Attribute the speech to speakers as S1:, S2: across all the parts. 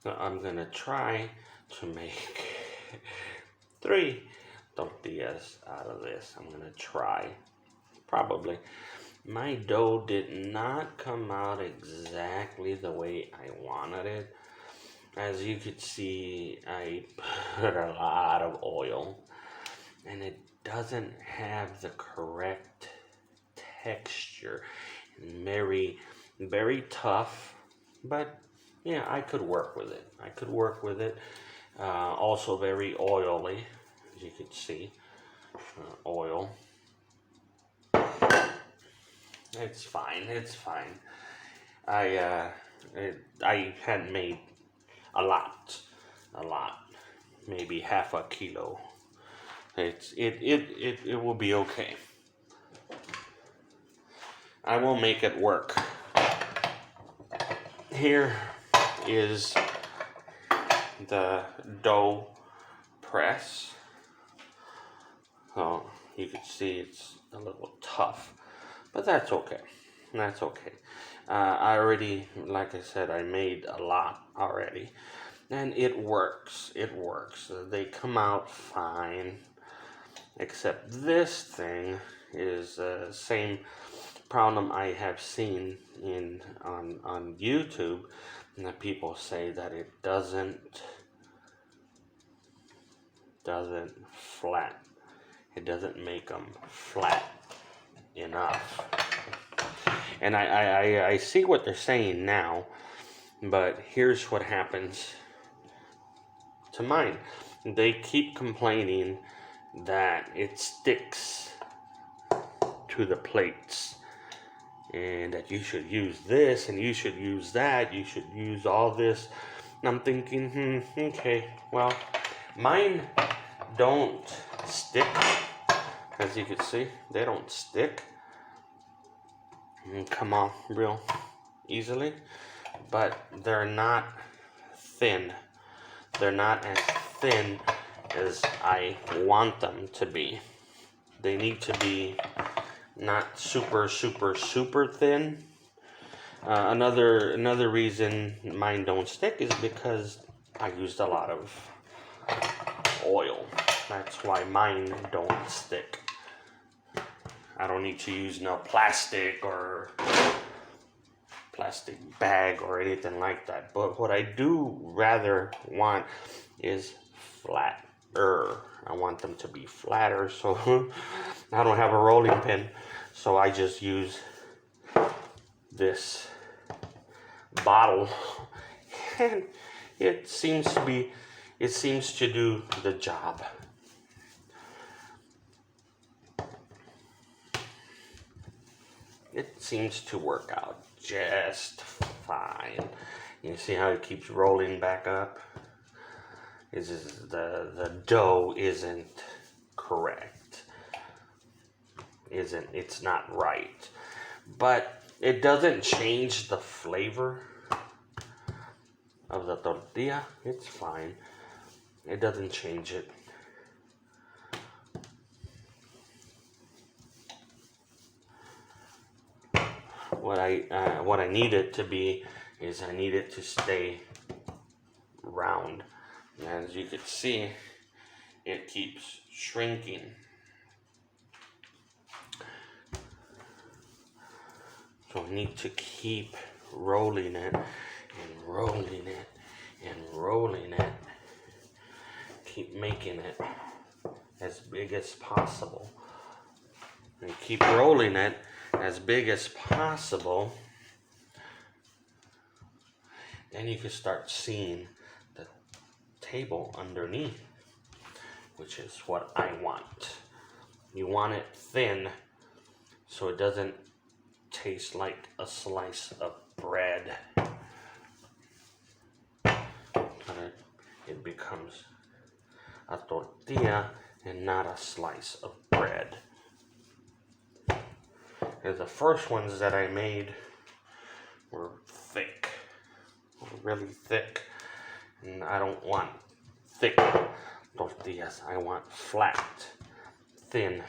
S1: So I'm gonna try to make 3 tortillas out of this. I'm gonna try, probably. My dough did not come out exactly the way I wanted it. As you could see, I put a lot of oil and it doesn't have the correct texture. Very, very tough, but yeah, I could work with it. I could work with it. Also very oily, as you can see, oil. It's fine. It's fine. I I had made a lot, maybe half a kilo. It will be okay. I will make it work. Here is the dough press. So you can see it's a little tough, but that's okay. That's okay. I already, like I said, I made a lot already, and it works. It works. They come out fine, except this thing is the same problem I have seen on YouTube, and that people say that it doesn't flat. It doesn't make them flat enough. And I see what they're saying now, but here's what happens to mine. They keep complaining that it sticks to the plates and that you should use this and you should use that, you should use all this. And I'm thinking, okay, well, mine don't stick. As you can see, they don't stick and come off real easily, but they're not thin. They're not as thin as I want them to be. They need to be not super thin. Another reason mine don't stick is because I used a lot of oil. That's why mine don't stick. I don't need to use no plastic or plastic bag or anything like that. But what I do rather want is flatter. I want them to be flatter, so I don't have a rolling pin. So I just use this bottle, and it seems to do the job. It seems to work out just fine. You see how it keeps rolling back up? The dough isn't correct. It's not right. But it doesn't change the flavor of the tortilla. It's fine. It doesn't change it. What I need it to be is I need it to stay round. And as you can see, it keeps shrinking. So I need to keep rolling it and rolling it and rolling it. Keep making it as big as possible. And keep rolling it as big as possible. Then you can start seeing the table underneath, which is what I want. You want it thin so it doesn't taste like a slice of bread. It becomes a tortilla and not a slice of bread. And the first ones that I made were thick, really thick. And I don't want thick tortillas. I want flat, thin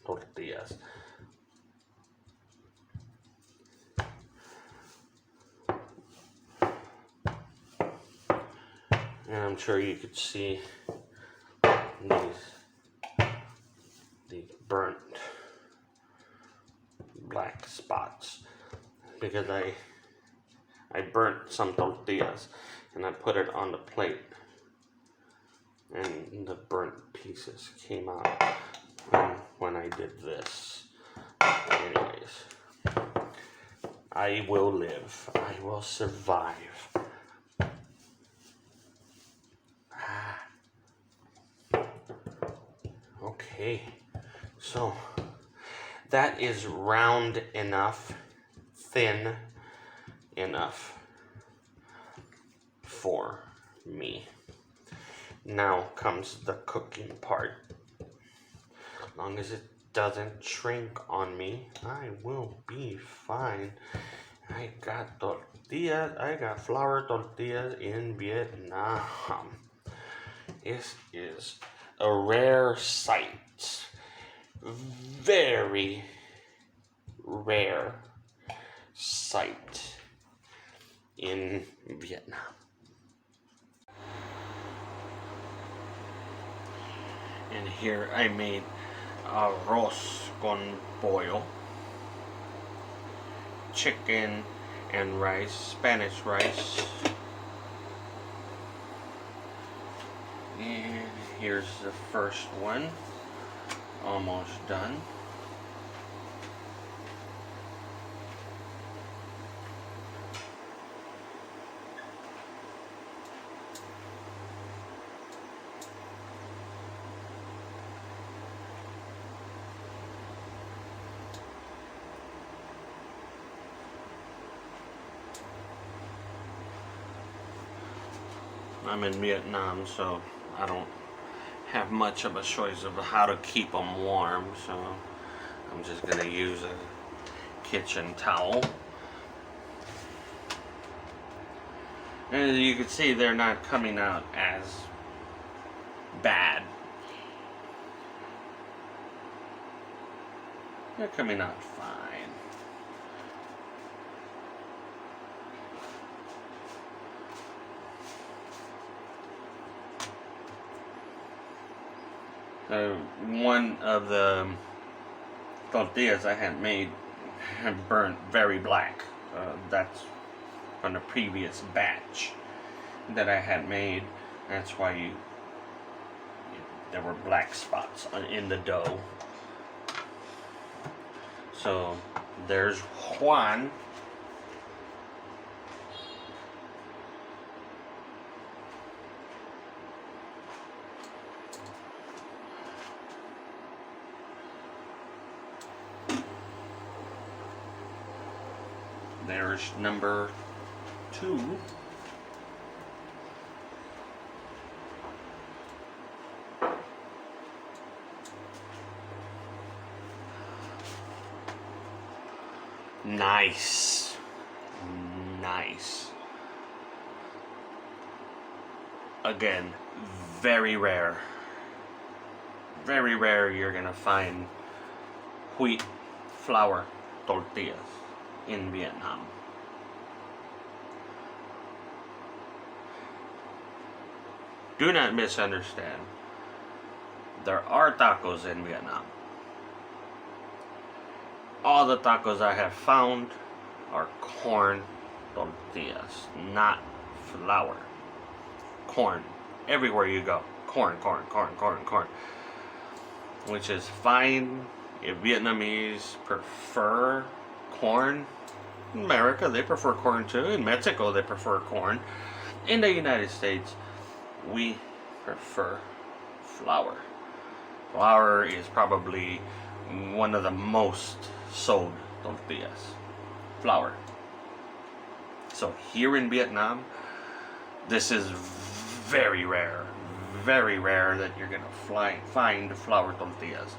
S1: tortillas. And I'm sure you could see these burnt black spots because I burnt some tortillas and I put it on the plate, and the burnt pieces came out when I did this. Anyways, I will live. I will survive. Okay, so that is round enough, thin enough for me. Now comes the cooking part. As long as it doesn't shrink on me, I will be fine. I got tortillas, I got flour tortillas in Vietnam. This is a rare sight. Very rare sight in Vietnam. And here I made arroz con pollo, chicken and rice, Spanish rice. And here's the first one, almost done. I'm in Vietnam, so I don't have much of a choice of how to keep them warm, so I'm just gonna use a kitchen towel. And as you can see, they're not coming out as bad. They're coming out fine. One of the tortillas I had made had burnt very black. That's from the previous batch that I had made. That's why there were black spots in the dough. So there's Juan. There's number 2. Nice. Nice. Again, very rare. Very rare you're gonna find wheat flour tortillas in Vietnam. Do not misunderstand. There are tacos in Vietnam. All the tacos I have found are corn tortillas, not flour. Corn. Everywhere you go. Corn, corn, corn, corn, corn. Which is fine if Vietnamese prefer corn. In America, they prefer corn too. In Mexico, they prefer corn. In the United States, we prefer flour. Flour is probably one of the most sold tortillas. Flour. So here in Vietnam, this is very rare that you're gonna find flour tortillas.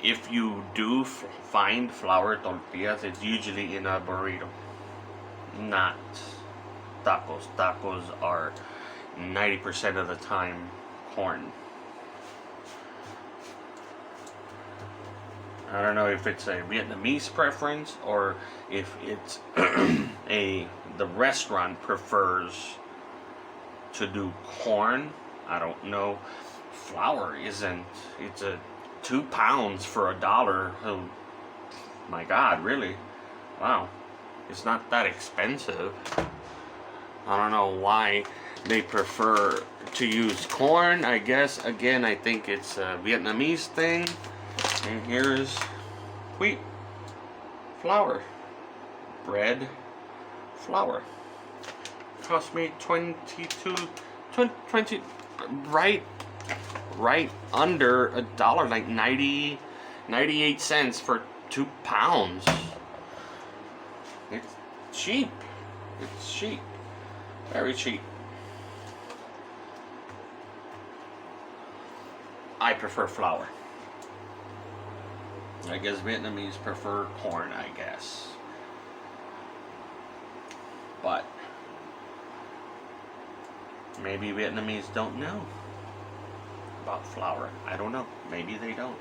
S1: If you do find flour tortillas, it's usually in a burrito, not tacos. Tacos are 90% of the time corn. I don't know if it's a Vietnamese preference or if it's the restaurant prefers to do corn. I don't know. Flour isn't. It's a 2 pounds for $1. Oh my God, really? Wow. It's not that expensive. I don't know why they prefer to use corn. I guess, again, I think it's a Vietnamese thing. And here's wheat, flour, bread, flour. Cost me 20, right under $1, like 98 cents for 2 pounds. It's cheap. It's cheap. Very cheap. I prefer flour. I guess Vietnamese prefer corn, I guess. But maybe Vietnamese don't know about flour. I don't know. Maybe they don't.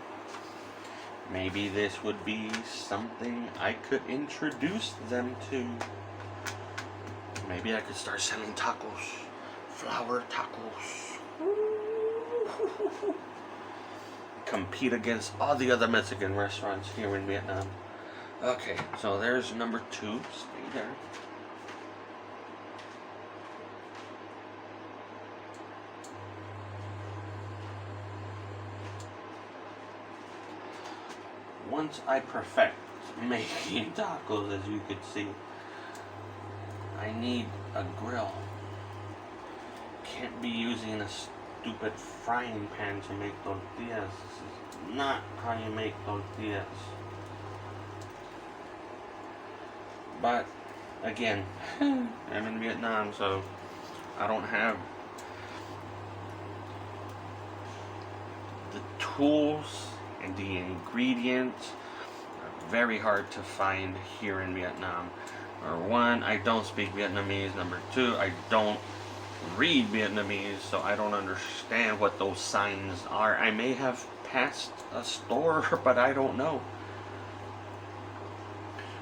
S1: Maybe this would be something I could introduce them to. Maybe I could start selling tacos. Flour tacos. Compete against all the other Mexican restaurants here in Vietnam. Okay, so there's number 2. Stay there. Once I perfect making tacos, as you could see, I need a grill. Can't be using a stupid frying pan to make tortillas. This is not how you make tortillas. But again, I'm in Vietnam, so I don't have the tools, and the ingredients are very hard to find here in Vietnam. Number 1, I don't speak Vietnamese. Number 2, I don't read Vietnamese, so I don't understand what those signs are. I may have passed a store, but I don't know.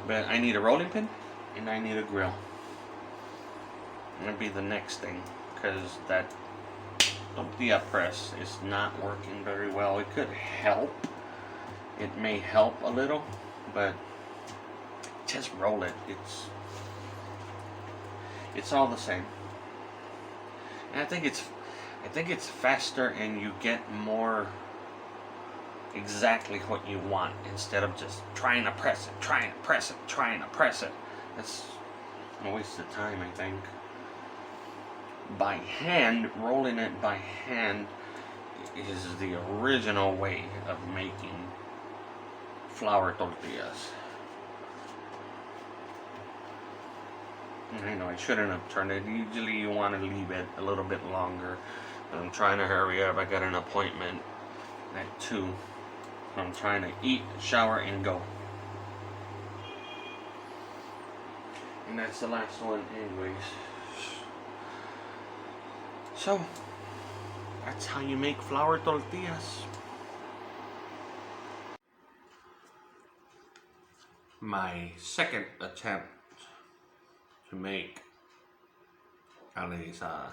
S1: But I need a rolling pin, and I need a grill. That'll be the next thing, because that tortilla press is not working very well. It could help. It may help a little, but just roll it. It's all the same. And I think it's faster, and you get more exactly what you want instead of just trying to press it. That's a waste of time, I think. By hand, rolling it by hand is the original way of making flour tortillas. I know I shouldn't have turned it. Usually you want to leave it a little bit longer. But I'm trying to hurry up. I got an appointment at 2. I'm trying to eat, shower, and go. And that's the last one anyways. So, that's how you make flour tortillas. My second attempt to make carne guisada.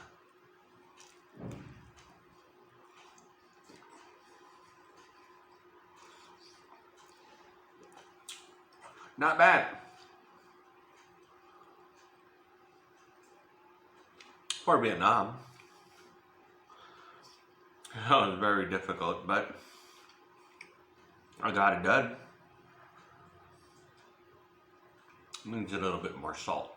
S1: Not bad. For Vietnam. It was very difficult, but I got it done. Needs a little bit more salt.